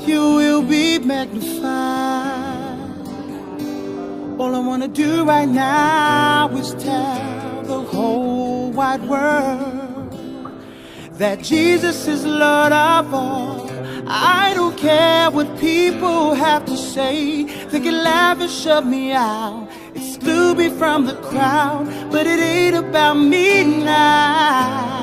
You will be magnified. All I want to do right now is tell the whole wide world that Jesus is Lord of all. I don't care what people have to say. They can laugh and shut me out, exclude me from the crowd, but it ain't about me now.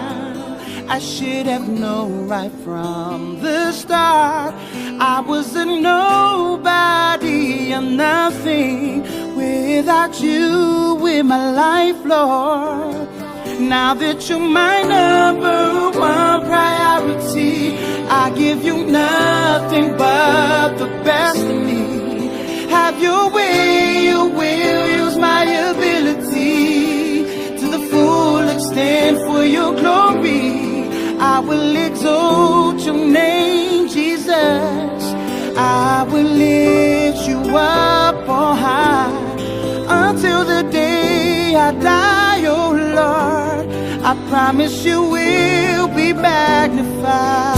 I should have known right from the start I was a nobody, I'm nothing without you in my life, Lord. Now that you're my number one priority, I give you nothing but the best of me. Have your way, you will use my ability to the full extent for your glory. I will exalt your name, Jesus. I will lift you up on high until the day I die, oh Lord. I promise you will be magnified.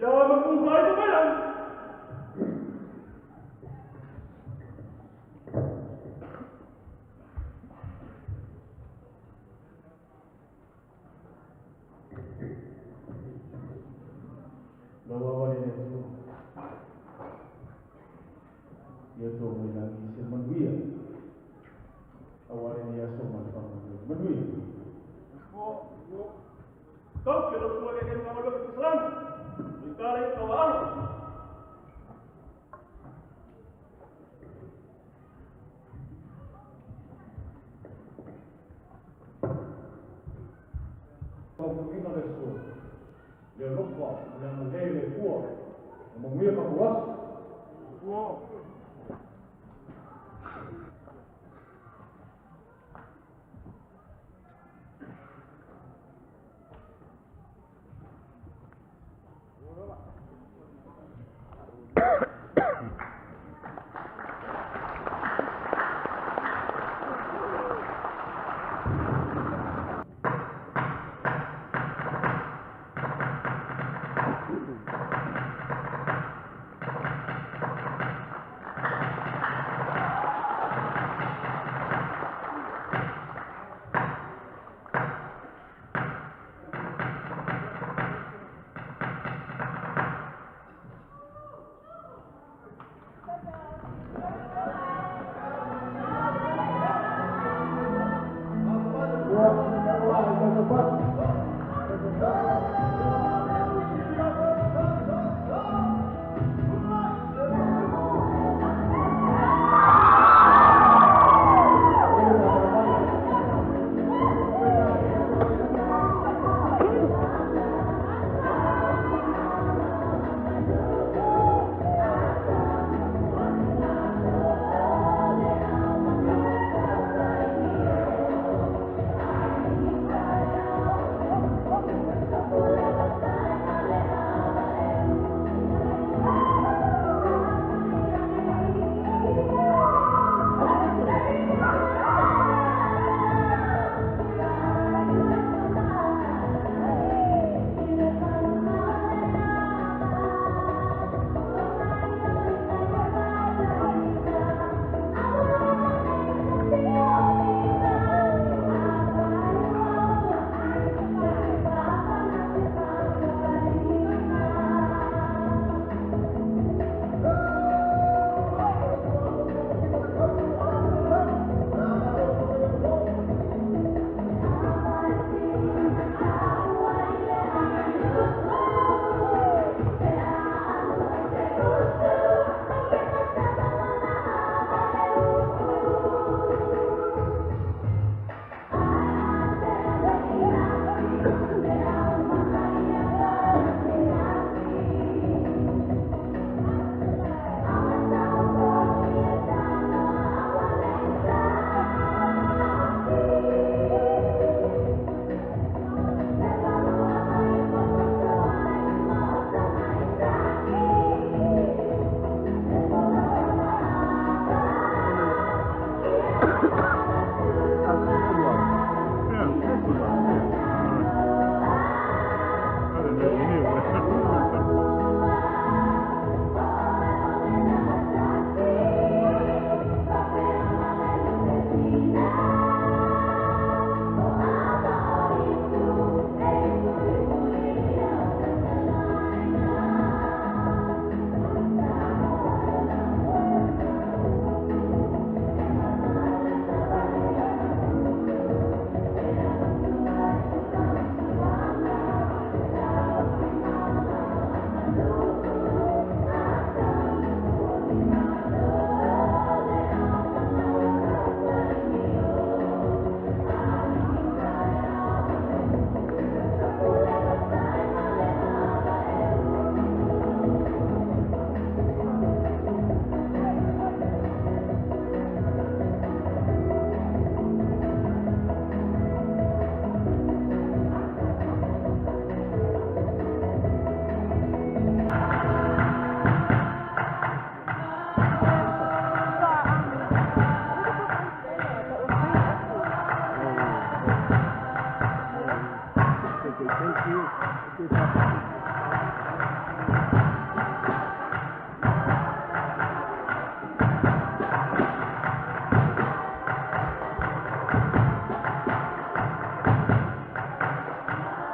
Ya mengubah itu barang. Bawa ini itu. Ia tu menangis semenduia. Awal ini ia semua menduia. Kau kira semua dia kena malu Islam. Jika lain kawan. Kau mungkin ada sesuatu. Dia lupa yang mengelak kuat, mengelak kuat.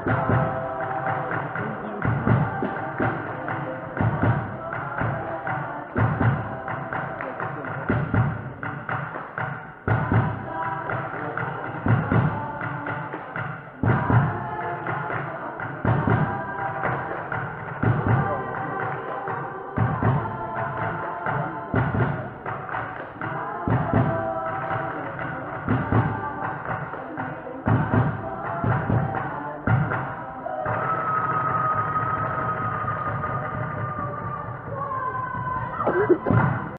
Thank you.